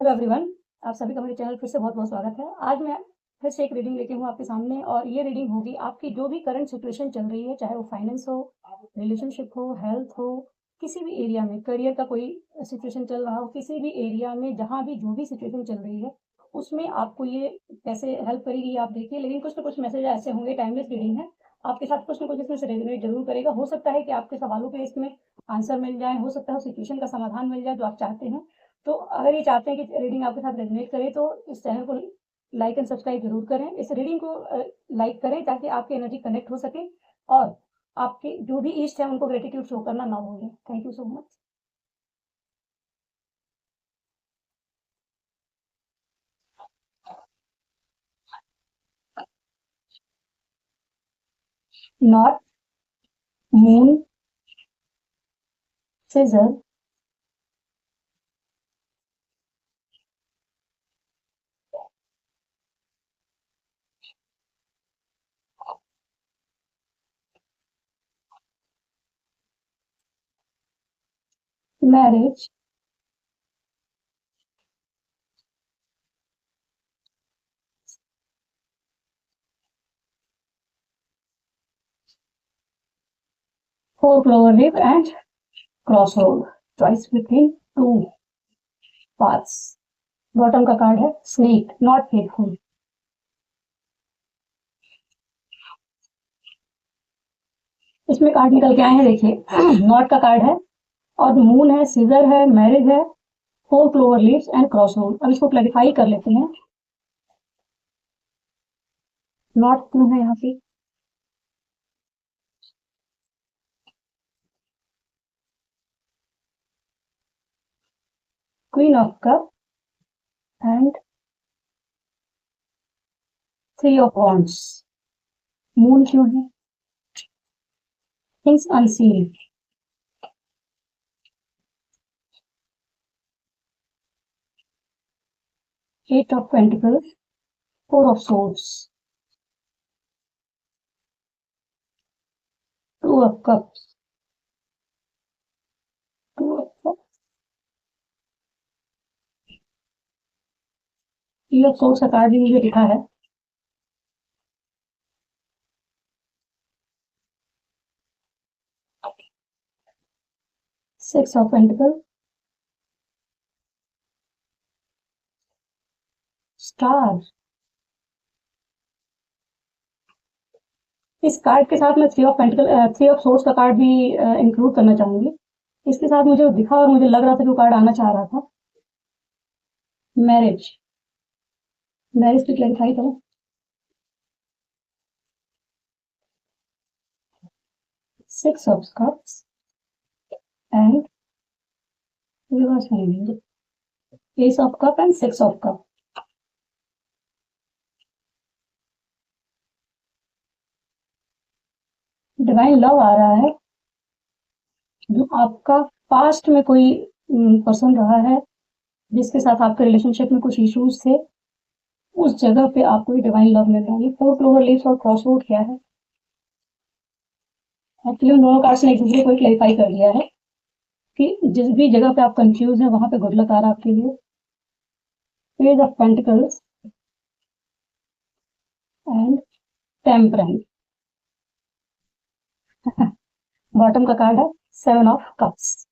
Hello everyone, आप सभी का मेरे चैनल फिर से बहुत-बहुत स्वागत है। आज मैं फिर से एक रीडिंग लेके हूँ आपके सामने और ये रीडिंग होगी आपकी जो भी करंट सिचुएशन चल रही है, चाहे वो फाइनेंस हो, रिलेशनशिप हो, हेल्थ हो, किसी भी एरिया में करियर का कोई सिचुएशन चल रहा हो, किसी भी एरिया में जहाँ भी जो भी सिचुएशन चल रही है, उसमें आपको ये कैसे हेल्प करेगी ये आप देखिए। लेकिन कुछ ना कुछ मैसेज ऐसे होंगे, टाइमलेस रीडिंग है, आपके साथ कुछ ना कुछ इसमें से रेज़ोनेट ज़रूर करेगा। हो सकता है कि आपके सवालों के इसमें आंसर मिल जाए, हो सकता है सिचुएशन का समाधान मिल जाए जो आप चाहते हैं। तो अगर ये चाहते हैं कि रीडिंग आपके साथ रेजोनेट करे तो इस चैनल को लाइक एंड सब्सक्राइब जरूर करें। इस रीडिंग को लाइक करें ताकि आपकी एनर्जी कनेक्ट हो सके और आपके जो भी इष्ट है उनको ग्रेटिट्यूड शो करना ना भूलें। Thank you so much. North, moon, scissor, marriage, four clover leaf and cross road, choice between two paths. Bottom का कार्ड है स्नेक, नॉट फेथफुल। इसमें कार्ड निकल के आए हैं देखिए। नॉट का कार्ड है और मून है, सीजर है, मैरिज है, four clover leaves and cross road. अब इसको क्लैरिफाई कर लेते हैं। नॉट क्यों है यहाँ पे? Queen of cup and three of wands. Moon क्यों है? Things unseen. Eight of pentacles, four of swords, two of cups, two of cups, three of swords का कार्ड भी मुझे दिखा है। Six of pentacle, star. इस कार्ड के साथ मैं three of pentacle, three of swords का कार्ड भी इंक्लूड करना चाहूंगी। इसके साथ मुझे दिखा और मुझे लग रहा था कि वो कार्ड आना चाह रहा था। मैरिज, मैरिज पे क्लैरिफाई करो। Six of cups and reverse में ace of cup and six of cup. Divine love आ रहा है। जो आपका पास्ट में कोई पर्सन रहा है जिसके साथ आपके रिलेशनशिप में कुछ इश्यूज थे, उस जगह पे आपको डिवाइन लव मिल रहा है। फोर क्लोवर लीव्स और क्रॉस रोड क्या है? एक्चुअली उन दोनों कार्ड्स ने एक दूसरे को क्लैरिफाई कर दिया है कि जिस भी जगह पे आप कंफ्यूज हैं वहां पे गुड लक आ रहा है आपके लिए। Page of pentacles and temperance. Bottom का कार्ड है सेवन ऑफ कप्स।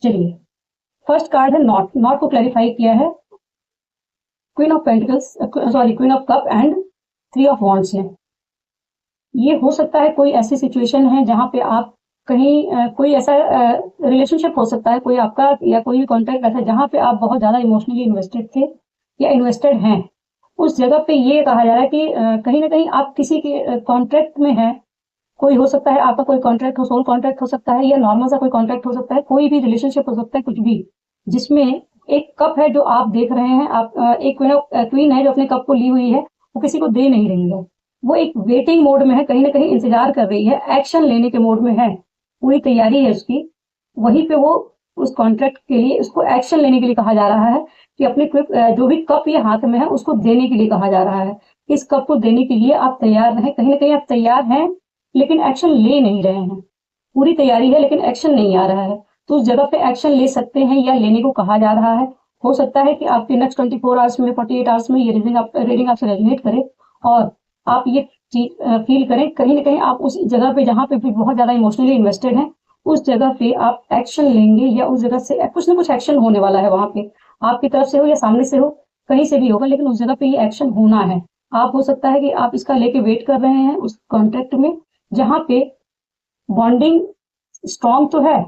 चलिए, फर्स्ट कार्ड है नॉट। नॉट को क्लैरिफाई किया है queen of pentacles, sorry queen of cup and three of wands ने। ये हो सकता है कोई ऐसी सिचुएशन है जहाँ पे आप कहीं कोई ऐसा रिलेशनशिप हो सकता है कोई आपका या कोई भी कॉन्ट्रैक्ट ऐसा जहाँ पे आप बहुत ज्यादा इमोशनली इन्वेस्टेड थे या इन्वेस्टेड हैं। उस जगह पे ये कहा जा रहा है कि कहीं ना कहीं आप किसी के कॉन्ट्रैक्ट में हैं। कोई हो सकता है आपका कोई कॉन्ट्रैक्ट हो, सोल कॉन्ट्रैक्ट हो सकता है या नॉर्मल सा कोई कॉन्ट्रैक्ट हो सकता है, कोई भी रिलेशनशिप हो सकता है, कुछ भी जिसमें एक कप है जो आप देख रहे हैं। आप एक क्वीन है जो अपने कप को ली हुई है, वो किसी को दे नहीं रही है। वो एक वेटिंग मोड में है, कहीं ना कहीं इंतजार कर रही है, एक्शन लेने के मोड में है, पूरी तैयारी है उसकी। वहीं पे वो उस कॉन्ट्रैक्ट के लिए उसको एक्शन लेने के लिए कहा जा रहा है कि अपने जो भी कप ये हाथ में है उसको देने के लिए कहा जा रहा है। इस कप को देने के लिए आप तैयार हैं, कहीं ना कहीं आप तैयार हैं लेकिन एक्शन ले नहीं रहे हैं। पूरी तैयारी है लेकिन एक्शन नहीं आ रहा है, तो उस जगह पे एक्शन ले सकते हैं या लेने को कहा जा रहा है। हो सकता है कि आपके नेक्स्ट 24 आवर्स में, 48 आवर्स में ये रीडिंग आपसे रेजोनेट करे और आप ये फील करें कहीं ना कहीं आप उस जगह पे जहाँ पे भी बहुत ज्यादा इमोशनली इन्वेस्टेड हैं, उस जगह पे आप एक्शन लेंगे या उस जगह से कुछ ना कुछ एक्शन होने वाला है वहां पे, आपकी तरफ से हो या सामने से हो, कहीं से भी होगा, लेकिन उस जगह पे ये एक्शन होना है। आप हो सकता है कि आप इसका लेके वेट कर रहे हैं उस कॉन्ट्रैक्ट में जहां पे बॉन्डिंग स्ट्रांग तो है,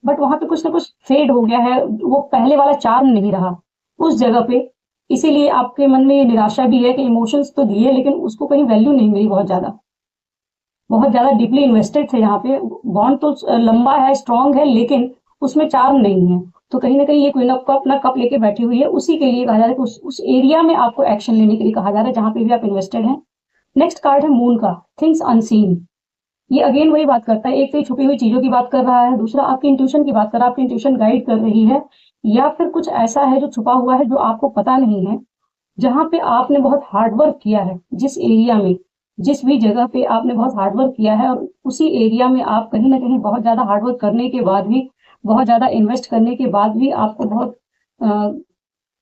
बट वहां पे कुछ ना कुछ फेड हो गया है, वो पहले वाला चार्म नहीं रहा उस जगह पे। इसीलिए आपके मन में ये निराशा भी है कि इमोशंस तो दिए लेकिन उसको कहीं वैल्यू नहीं मिली, बहुत ज्यादा डीपली इन्वेस्टेड थे यहाँ पे, बॉन्ड तो लंबा है, स्ट्रांग है, लेकिन उसमें चार्म नहीं है। तो कहीं ना कहीं ये क्वीन ऑफ कप अपना कप लेके बैठी हुई है, उसी के लिए कहा जा रहा है कि उस एरिया में आपको एक्शन लेने के लिए कहा जा रहा है जहां पे भी आप इन्वेस्टेड हैं। नेक्स्ट कार्ड है मून का, थिंग्स अनसीन। ये अगेन वही बात करता है, एक तो छुपी हुई चीजों की बात कर रहा है, दूसरा आपकी इंट्यूशन की बात कर रहा है, आपकी इंट्यूशन गाइड कर रही है, या फिर कुछ ऐसा है जो छुपा हुआ है जो आपको पता नहीं है, जहां पे आपने बहुत हार्डवर्क किया है, जिस एरिया में, जिस भी जगह पे आपने बहुत हार्डवर्क किया है, और उसी एरिया में आप कहीं ना कहीं बहुत ज्यादा हार्डवर्क करने के बाद भी, बहुत ज्यादा इन्वेस्ट करने के बाद भी आपको बहुत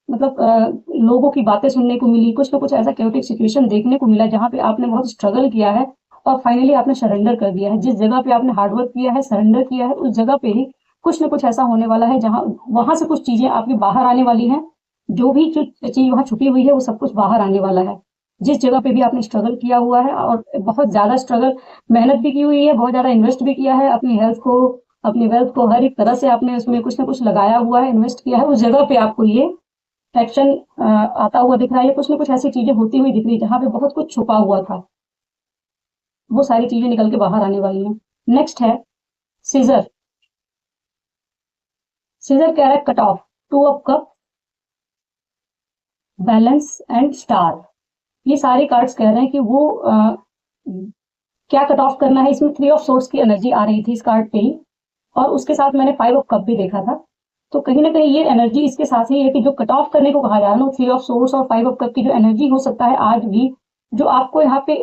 लोगों की बातें सुनने को मिली, कुछ ना कुछ ऐसा क्योटिक सिचुएशन देखने को मिला जहां पे आपने बहुत स्ट्रगल किया है और फाइनली आपने सरेंडर कर दिया है। जिस जगह पे आपने हार्डवर्क किया है, सरेंडर किया है, उस जगह पे ही कुछ ना कुछ ऐसा होने वाला है जहां वहां से कुछ चीजें आपकी बाहर आने वाली हैं, जो भी चीज वहां छुपी हुई है वो सब कुछ बाहर आने वाला है। जिस जगह पे भी आपने स्ट्रगल किया हुआ है और बहुत ज्यादा स्ट्रगल, मेहनत भी की हुई है, बहुत ज्यादा इन्वेस्ट भी किया है अपनी हेल्थ को, अपनी वेल्थ को, हर एक तरह से आपने उसमें कुछ ना कुछ लगाया हुआ है, इन्वेस्ट किया है, उस जगह पे आपको ये एक्शन आता हुआ दिख रहा है, कुछ ना कुछ ऐसी चीजें होती हुई दिख रही है जहां पे बहुत कुछ छुपा हुआ था, वो सारी चीजें निकल के बाहर आने वाली हैं। नेक्स्ट है सीजर। सीजर कह रहा है cut off, two of cup, balance and star. ये सारे कार्ड्स कह रहे हैं कि वो क्या कट ऑफ करना है। इसमें 3 ऑफ सोर्स की एनर्जी आ रही थी इस कार्ड पे ही, और उसके साथ मैंने 5 ऑफ कप भी देखा था, तो कहीं ना कहीं ये एनर्जी इसके साथ ही है कि जो कट ऑफ करने को कहा जा रहा है ना, 3 ऑफ सोर्स और 5 ऑफ कप की जो एनर्जी हो सकता है आज भी, जो आपको यहाँ पे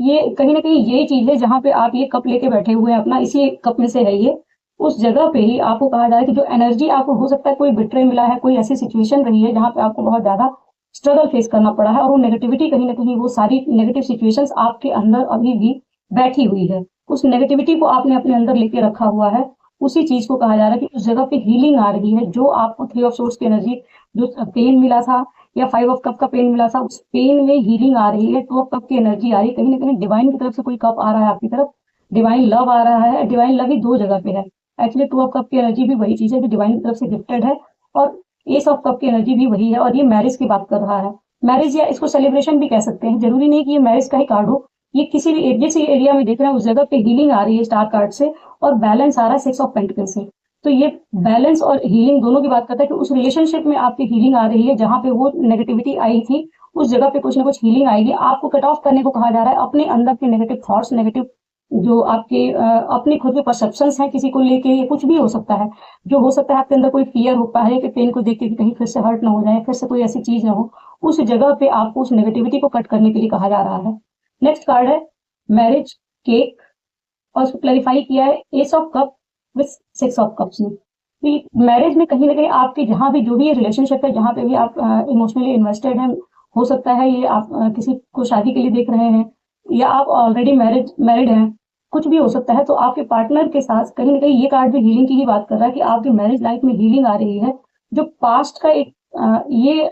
ये कहीं ना कहीं यही चीज है जहां पे आप ये कप लेके बैठे हुए हैं, अपना इसी कप में से है ये, उस जगह पे ही आपको कहा जा रहा है कि जो एनर्जी आपको हो सकता है, कोई बिट्रे मिला है, कोई ऐसी सिचुएशन रही है जहां पे आपको बहुत ज्यादा स्ट्रगल फेस करना पड़ा है, और वो नेगेटिविटी कहीं ना कहीं, वो सारी नेगेटिव सिचुएशंस आपके अंदर अभी भी बैठी हुई है, उस नेगेटिविटी को आपने अपने अंदर लेके रखा हुआ है। उसी चीज को कहा जा रहा है कि उस जगह पे हीलिंग आ रही है, जो आपको 3 ऑफ सोर्स की एनर्जी, जो पेन मिला था या 5 ऑफ कप का पेन मिला था, उस पेन में हीलिंग आ रही है, 2 ऑफ कप की एनर्जी आ रही है, कहीं ना कहीं डिवाइन की तरफ से कोई कप आ रहा है आपकी तरफ, डिवाइन लव आ रहा है। डिवाइन लव ही 2 जगह पे है एक्चुअली, 2 ऑफ कप की एनर्जी भी वही चीज है जो डिवाइन की तरफ से गिफ्टेड है, और एस ऑफ कप की एनर्जी भी वही है, और ये मैरिज की बात कर रहा है। मैरिज या इसको सेलिब्रेशन भी कह सकते हैं, जरूरी नहीं कि ये मैरिज का ही कार्ड हो, ये किसी भी जिस एरिया में देख रहे हैं उस जगह पे हीलिंग आ रही है स्टार कार्ड से, और बैलेंस आ रहा है 6 ऑफ पेंटिकल से। तो ये बैलेंस और हीलिंग दोनों की बात करता है कि उस रिलेशनशिप में आपकी हीलिंग आ रही है, जहां पे वो नेगेटिविटी आई थी उस जगह पे कुछ ना कुछ हीलिंग आएगी। आपको कट ऑफ करने को कहा जा रहा है अपने अंदर के नेगेटिव थॉट्स, नेगेटिव जो आपके अपने खुद के परसेप्शंस हैं किसी को लेके, ये कुछ भी हो सकता है, जो हो सकता है आपके अंदर कोई फियर होता है कि पेन को देख के कहीं फिर से हर्ट ना हो जाए, फिर से कोई ऐसी चीज ना हो, उस जगह पे आपको उस नेगेटिविटी को कट करने के लिए कहा जा रहा है। नेक्स्ट कार्ड है मैरिज केक, और उसको क्लैरिफाई किया है S of cup with 6 of cups ने। मैरिज में कहीं ना कहीं आपके जहां भी जो भी रिलेशनशिप है, जहां पे भी आप इमोशनली इन्वेस्टेड हैं, हो सकता है ये आप किसी को शादी के लिए देख रहे हैं, या आप ऑलरेडी मैरिड हैं, कुछ भी हो सकता है। तो आपके पार्टनर के साथ कहीं ना कहीं ये कार्ड भी हीलिंग की ही बात कर रहा है कि आपकी मैरिज लाइफ में हीलिंग आ रही है। जो पास्ट का एक ये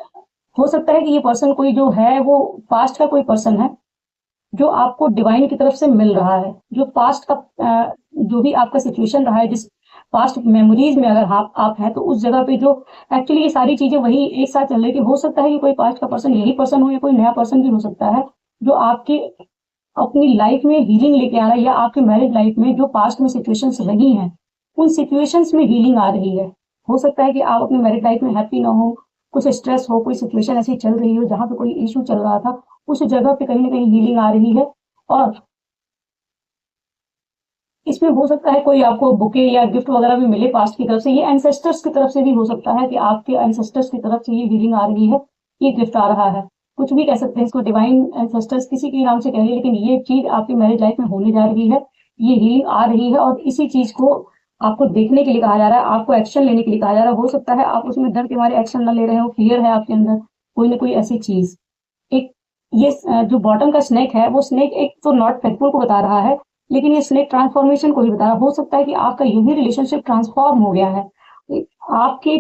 हो सकता है कि ये पर्सन कोई जो है वो पास्ट का कोई पर्सन है जो आपको डिवाइन की तरफ से मिल रहा है, जो पास्ट का जो भी आपका सिचुएशन रहा है, जिस पास्ट मेमोरीज में अगर आप हैं, तो उस जगह पे जो एक्चुअली ये सारी चीजें वही एक साथ चल रही है कि हो सकता है कि कोई पास्ट का पर्सन यही पर्सन हो, या कोई नया पर्सन भी हो सकता है जो आपके अपनी लाइफ में हीलिंग लेके आ रहा है, या आपके मैरिज लाइफ में जो पास्ट में सिचुएशंस रही हैं उन सिचुएशंस में हीलिंग आ रही है। हो सकता है कि आप अपनी मैरिज लाइफ में हैप्पी ना हो, कुछ स्ट्रेस हो, कोई सिचुएशन ऐसी चल रही हो जहां पे कोई इशू चल रहा था, उस जगह पे कहीं ना कहीं हीलिंग आ रही है। और इसमें हो सकता है कोई आपको बुके या गिफ्ट वगैरह भी मिले पास्ट की तरफ से, ये एंसेस्टर्स की तरफ से भी हो सकता है कि आपके एंसेस्टर्स की तरफ से ये हीलिंग आ रही है, ये गिफ्ट आ रहा है, कुछ भी कह सकते हैं इसको, डिवाइन एंसेस्टर्स किसी के नाम से कहिए, लेकिन ये चीज आपकी मैरिज लाइफ में होने जा रही है। ये हीलिंग आ रही है और इसी चीज को आपको देखने के लिए कहा जा रहा है, आपको एक्शन लेने के लिए कहा जा रहा है। हो सकता है आप उसमें डर के मारे एक्शन ना ले रहे हो, फियर है आपके अंदर कोई ना कोई ऐसी चीज। एक ये जो बॉटम का स्नेक है, वो स्नेक एक तो नॉट फेथफुल को बता रहा है, लेकिन ये स्नेक ट्रांसफॉर्मेशन को भी बता रहा है। हो सकता है कि आपका यूवी रिलेशनशिप ट्रांसफॉर्म हो गया है, आपके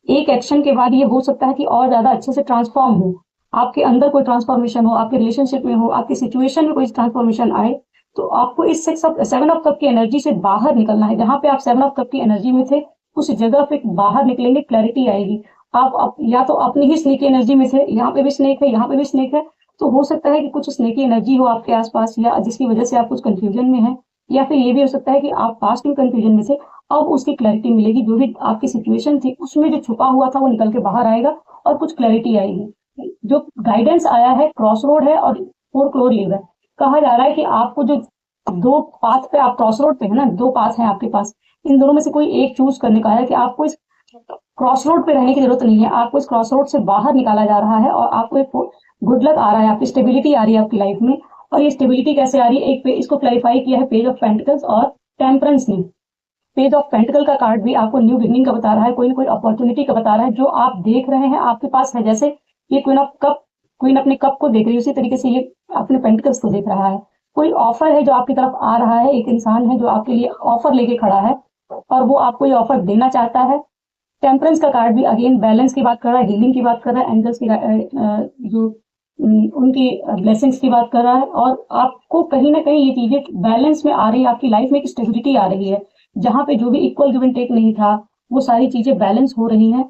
एक एक्शन के बाद ये हो सकता है कि और ज्यादा अच्छे से ट्रांसफॉर्म हो, आपके अंदर कोई ट्रांसफॉर्मेशन हो, आपके रिलेशनशिप में हो, आपकी सिचुएशन में कोई ट्रांसफॉर्मेशन आए। तो आपको इस सेवन ऑफ कप की एनर्जी से बाहर निकलना है। जहां पे आप सेवन ऑफ कप की एनर्जी में थे, उस जगह पे बाहर निकलेंगे, क्लैरिटी आएगी। आप या तो अपनी ही स्नेक एनर्जी में थे, यहाँ पे भी स्नेक है, यहाँ पे भी स्नेक है, तो हो सकता है कि कुछ स्नेकी एनर्जी हो आपके आसपास, या जिसकी वजह से आप कुछ कंफ्यूजन में है, या फिर ये भी हो सकता है कि आप पास्ट में कंफ्यूजन में थे, अब उसकी क्लैरिटी मिलेगी। जो भी आपकी सिचुएशन थी उसमें जो छुपा हुआ था वो निकल के बाहर आएगा और कुछ क्लैरिटी आएगी। जो गाइडेंस आया है क्रॉस रोड है और फोर क्लोर लीव है। कहा जा रहा है कि आपको जो दो पाथ पे, आप क्रॉस रोड पे है ना, दो पाथ है आपके पास, इन दोनों में से कोई एक चूज करने का है कि आपको इस क्रॉस रोड पे रहने की जरूरत नहीं है, आपको इस क्रॉस रोड से बाहर निकाला जा रहा है और आपको एक गुड लक आ रहा है, आपकी स्टेबिलिटी आ रही है आपकी लाइफ में। और ये स्टेबिलिटी कैसे आ रही है, एक पे इसको क्लैरिफाई किया है पेज ऑफ पेंटिकल्स और टेम्परेंस ने। पेज ऑफ पेंटिकल का कार्ड भी आपको न्यू बिगनिंग का बता रहा है, कोई ना कोई अपॉर्चुनिटी का बता रहा है जो आप देख रहे हैं आपके पास है। जैसे ये क्वीन ऑफ कप, क्वीन अपने कप को देख रही है, उसी तरीके से ये अपने पेंटिकल्स को देख रहा है। कोई ऑफर है जो आपकी तरफ आ रहा है, एक इंसान है जो आपके लिए ऑफर लेके खड़ा है और वो आपको ये ऑफर देना चाहता है। टेम्परेंस का कार्ड भी अगेन बैलेंस की बात कर रहा है, हीलिंग की बात कर रहा है, एंजल्स की जो उनकी ब्लेसिंग्स की बात कर रहा है। और आपको कहीं ना कहीं ये चीजें बैलेंस में आ रही है, आपकी लाइफ में एक स्टेबिलिटी आ रही है, जहां पे जो भी इक्वल गिव एंड टेक नहीं था वो सारी चीजें बैलेंस हो रही हैं।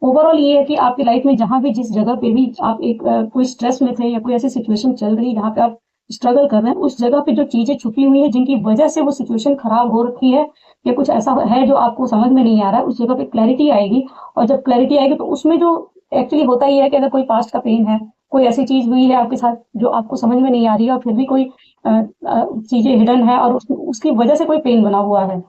ओवरऑल ये है कि आपकी लाइफ में जहां भी जिस जगह पे भी आप एक कोई स्ट्रेस में थे या कोई ऐसी सिचुएशन चल रही है जहां पे आप स्ट्रगल कर रहे हैं, उस जगह पे जो चीजें छुपी हुई है जिनकी वजह से वो सिचुएशन खराब हो रखी है या कुछ ऐसा है जो आपको समझ में नहीं आ रहा है, उस जगह पे क्लैरिटी आएगी। और जब क्लैरिटी आएगी तो उसमें जो एक्चुअली होता ही है कि अगर कोई पास्ट का पेन है, कोई ऐसी चीज हुई है आपके साथ जो आपको समझ में नहीं आ रही है, और फिर भी कोई चीजें हिडन है और उसकी वजह से कोई पेन बना हुआ है,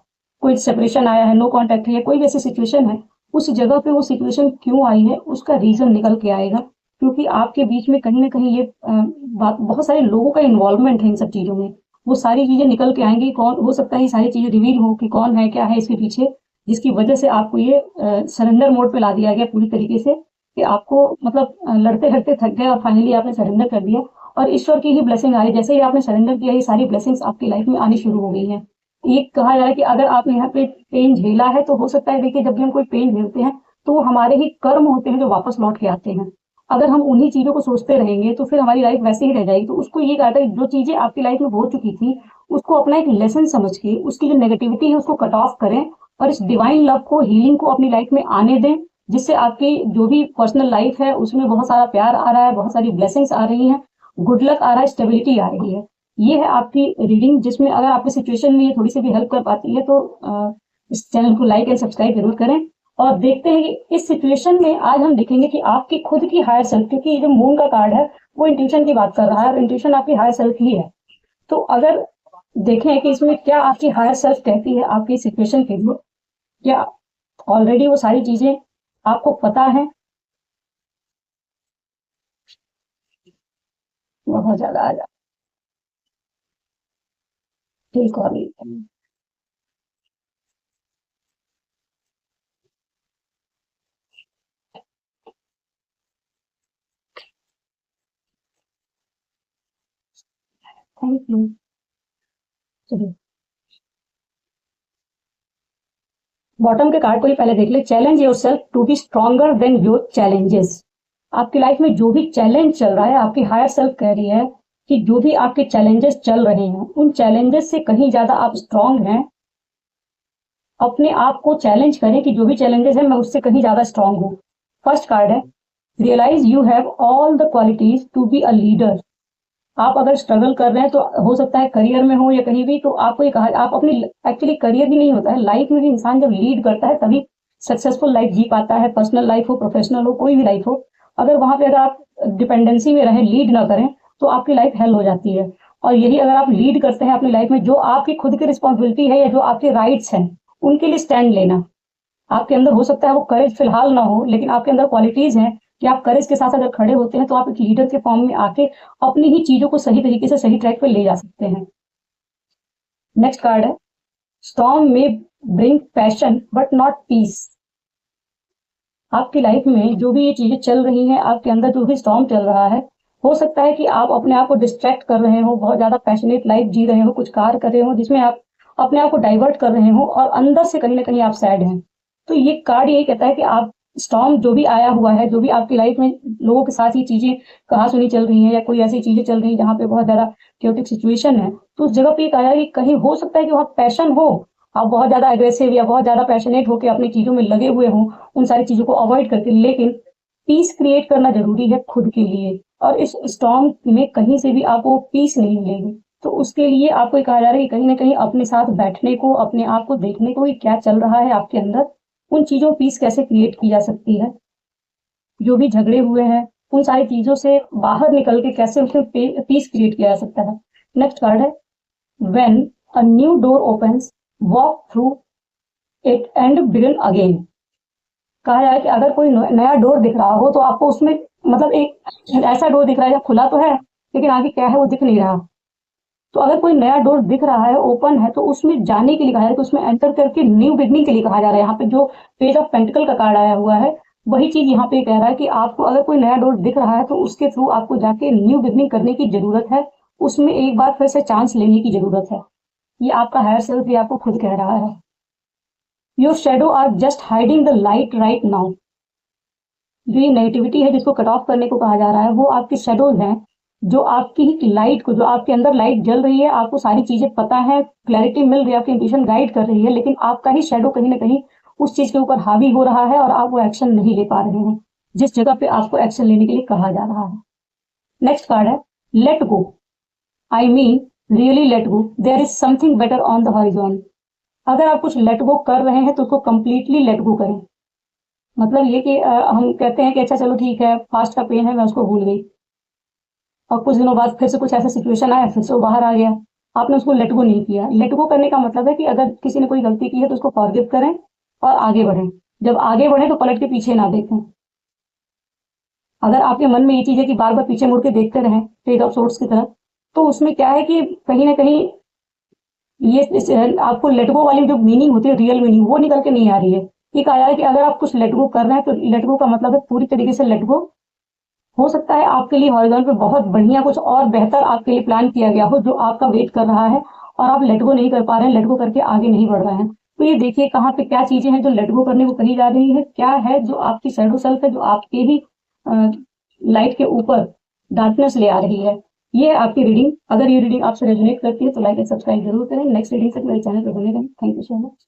कोई सेपरेशन आया है, नो कॉन्टेक्ट है, कोई भी ऐसी सिचुएशन है, उस जगह पे वो सिचुएशन क्यों आई है उसका रीजन निकल के आएगा। क्योंकि आपके बीच में कहीं ना कहीं ये बात, बहुत सारे लोगों का इन्वॉल्वमेंट है इन सब चीजों में, वो सारी चीजें निकल के आएंगी। कौन हो सकता है ये सारी चीजें रिवील हो कि कौन है क्या है इसके पीछे, जिसकी वजह से आपको ये सरेंडर मोड पे ला दिया गया पूरी तरीके से, कि आपको मतलब लड़ते लड़ते थक गए और फाइनली आपने सरेंडर कर दिया और ईश्वर की ही ब्लेसिंग आ रही। जैसे ही आपने सरेंडर किया ये सारी ब्लेसिंग्स आपकी लाइफ में आनी शुरू हो गई है। ये कहा जा रहा है कि अगर आपने यहाँ पे पेन झेला है तो हो सकता है, देखिए जब भी हम कोई पेन झेलते हैं तो वो हमारे ही कर्म होते हैं जो वापस लौट के आते हैं। अगर हम उन्हीं चीजों को सोचते रहेंगे तो फिर हमारी लाइफ वैसे ही रह जाएगी। तो उसको ये कहा था कि जो चीजें आपकी लाइफ में हो चुकी थी उसको अपना एक लेसन समझ के उसकी जो नेगेटिविटी है उसको कट ऑफ करें और इस डिवाइन लव को, हीलिंग को अपनी लाइफ में आने दें, जिससे आपकी जो भी पर्सनल लाइफ है उसमें बहुत सारा प्यार आ रहा है, बहुत सारी ब्लेसिंग्स आ रही हैं, गुड लक आ रहा है, स्टेबिलिटी आ रही है। ये है आपकी रीडिंग, जिसमें अगर आपकी सिचुएशन में ये थोड़ी सी भी हेल्प कर पाती है तो इस चैनल को लाइक एंड सब्सक्राइब जरूर करें। और देखते हैं कि इस सिचुएशन में आज हम देखेंगे कि आपकी खुद की हायर सेल्फ, क्योंकि ये जो मून का कार्ड है वो इंट्यूशन की बात कर रहा है और इंट्यूशन आपकी हायर सेल्फ ही है। तो अगर देखें कि इसमें क्या आपकी हायर सेल्फ कहती है आपकी सिचुएशन के लिए, क्या ऑलरेडी वो सारी चीजें आपको पता है। बहुत ज्यादा आ जाए, ठीक और थैंक यू। चलिए बॉटम के कार्ड को ही पहले देख ले। Challenge yourself to be stronger than your challenges. आपकी लाइफ में जो भी चैलेंज चल रहा है, आपकी हायर सेल्फ कह रही है कि जो भी आपके चैलेंजेस चल रहे हैं उन चैलेंजेस से कहीं ज्यादा आप स्ट्रांग हैं। अपने आप को चैलेंज करें कि जो भी चैलेंजेस है मैं उससे कहीं ज्यादा स्ट्रांग हूँ। फर्स्ट कार्ड है realise you have all the qualities to be a leader. आप अगर स्ट्रगल कर रहे हैं तो हो सकता है करियर में हो या कहीं भी, तो आपको ये कहा, आप अपनी एक्चुअली करियर भी नहीं होता है, लाइफ में भी इंसान जब लीड करता है तभी सक्सेसफुल लाइफ जी पाता है। पर्सनल लाइफ हो, प्रोफेशनल हो, कोई भी लाइफ हो, अगर वहां पे अगर आप डिपेंडेंसी में रहें, लीड ना करें, तो आपकी लाइफ हेल हो जाती है। और यही अगर आप लीड करते हैं अपनी लाइफ में, जो आपकी खुद की रिस्पॉन्सिबिलिटी है या जो आपके राइट्स हैं उनके लिए स्टैंड लेना। आपके अंदर हो सकता है वो करेज फिलहाल ना हो, लेकिन आपके अंदर क्वालिटीज हैं कि आप करेज के साथ अगर खड़े होते हैं तो आप एक लीडर के फॉर्म में आके अपनी ही चीजों को सही तरीके से सही ट्रैक पे ले जा सकते हैं। नेक्स्ट कार्ड है स्टॉर्म में bring passion but not peace. आपकी लाइफ में जो भी ये चीजें चल रही हैं, आपके अंदर जो भी स्टॉर्म चल रहा है, हो सकता है कि आप अपने आप को डिस्ट्रैक्ट कर रहे हो, बहुत ज्यादा पैशनेट लाइफ जी रहे हो, कुछ कार्य कर रहे हो जिसमें आप अपने आप को डाइवर्ट कर रहे हो और अंदर से कहीं ना कहीं आप सैड हैं। तो ये कार्ड यही कहता है कि आप स्टॉर्म जो भी आया हुआ है, जो भी आपकी लाइफ में लोगों के साथ ये चीजें कहा सुनी चल रही है या कोई ऐसी चीजें चल रही है जहाँ पे बहुत ज्यादा क्योटिक सिचुएशन है, तो उस जगह पे एक आया कि कहीं हो सकता है कि वहाँ पैशन हो, आप बहुत ज्यादा अग्रेसिव या बहुत ज्यादा पैशनेट होकर अपनी चीजों में लगे हुए हों, उन सारी चीजों को अवॉइड करके, लेकिन पीस क्रिएट करना जरूरी है खुद के लिए। और इस स्टॉर्म में कहीं से भी आपको पीस नहीं मिलेगी, तो उसके लिए आपको ये कहा जा रहा है कि कहीं ना कहीं अपने साथ बैठने को, अपने आप को देखने को कि क्या चल रहा है आपके अंदर, उन चीजों पीस कैसे क्रिएट की जा सकती है, जो भी झगड़े हुए हैं उन सारी चीजों से बाहर निकल के कैसे उसमें पीस क्रिएट किया जा सकता है। नेक्स्ट कार्ड है when a new door opens walk through it and begin again. कहा जाए कि अगर कोई नया डोर दिख रहा हो तो आपको उसमें मतलब एक ऐसा डोर दिख रहा है, खुला तो है लेकिन आगे क्या है वो दिख नहीं रहा। तो अगर कोई नया डोर दिख रहा है, ओपन है, तो उसमें जाने के लिए कहा जा रहा है, तो उसमें एंटर करके न्यू बिगनिंग के लिए कहा जा रहा है। यहाँ पे जो पेज ऑफ पेंटिकल का कार्ड आया हुआ है वही चीज यहाँ पे कह रहा है कि आपको अगर कोई नया डोर दिख रहा है तो उसके थ्रू आपको जाके न्यू बिगनिंग करने की जरूरत है, उसमें एक बार फिर से चांस लेने की जरूरत है। ये आपका हायर सेल्फ भी आपको खुद कह रहा है। Your shadow are just hiding the light right now. जो ये नेगेटिविटी है जिसको कट ऑफ करने को कहा जा रहा है, वो आपके शेडोज हैं जो आपकी लाइट को, जो आपके अंदर लाइट जल रही है, आपको सारी चीजें पता है, क्लैरिटी मिल रही है, आपकी इंट्यूशन गाइड कर रही है, लेकिन आपका ही शेडो कहीं ना कहीं उस चीज के ऊपर हावी हो रहा है और आप वो एक्शन नहीं ले पा रहे हैं जिस जगह पे आपको एक्शन लेने के लिए कहा जा रहा है। नेक्स्ट कार्ड है let go. I mean really let go, there is something better on the horizon. अगर आप कुछ लेट गो कर रहे हैं तो उसको कंप्लीटली लेट गो करें। मतलब ये कि हम कहते हैं कि अच्छा चलो ठीक है, पास्ट का पेन है, मैं उसको भूल गई, और कुछ दिनों बाद फिर से कुछ ऐसा सिचुएशन आया, फिर से वो बाहर आ गया, आपने उसको लेट गो नहीं किया। लेट गो करने का मतलब है कि अगर किसी ने कोई गलती की है तो उसको फॉरगिव करें और आगे बढ़ें। जब आगे बढ़े तो पलट के पीछे ना देखें। अगर आपके मन में ये चीज है कि बार बार पीछे मुड़ के देखते रहें पेज ऑफ सोर्ट्स की तरफ, तो उसमें क्या है कि कहीं ना कहीं ये आपको लेट गो वाली जो मीनिंग होती है, रियल मीनिंग, वो निकल के नहीं आ रही है। ये कहा है कि अगर आप कुछ लेट गो कर रहे हैं तो लेट गो का मतलब है पूरी तरीके से लेट गो। हो सकता है आपके लिए हॉरिजॉन पे बहुत बढ़िया कुछ और बेहतर आपके लिए प्लान किया गया हो जो आपका वेट कर रहा है, और आप लेट गो नहीं कर पा रहे हैं, लेट गो करके आगे नहीं बढ़ रहे हैं। तो ये देखिए कहाँ पे क्या चीजें हैं जो लेट गो करने को कही जा रही है, क्या है जो आपकी शैडो सेल्फ है जो आपके ही लाइट के ऊपर डार्कनेस ले आ रही है। ये है आपकी रीडिंग। अगर ये रीडिंग आपसे रेजोनेट करती है तो लाइक एंड सब्सक्राइब जरूर करें। नेक्स्ट रीडिंग तक मेरे चैनल पर बने रहें। Thank you so much.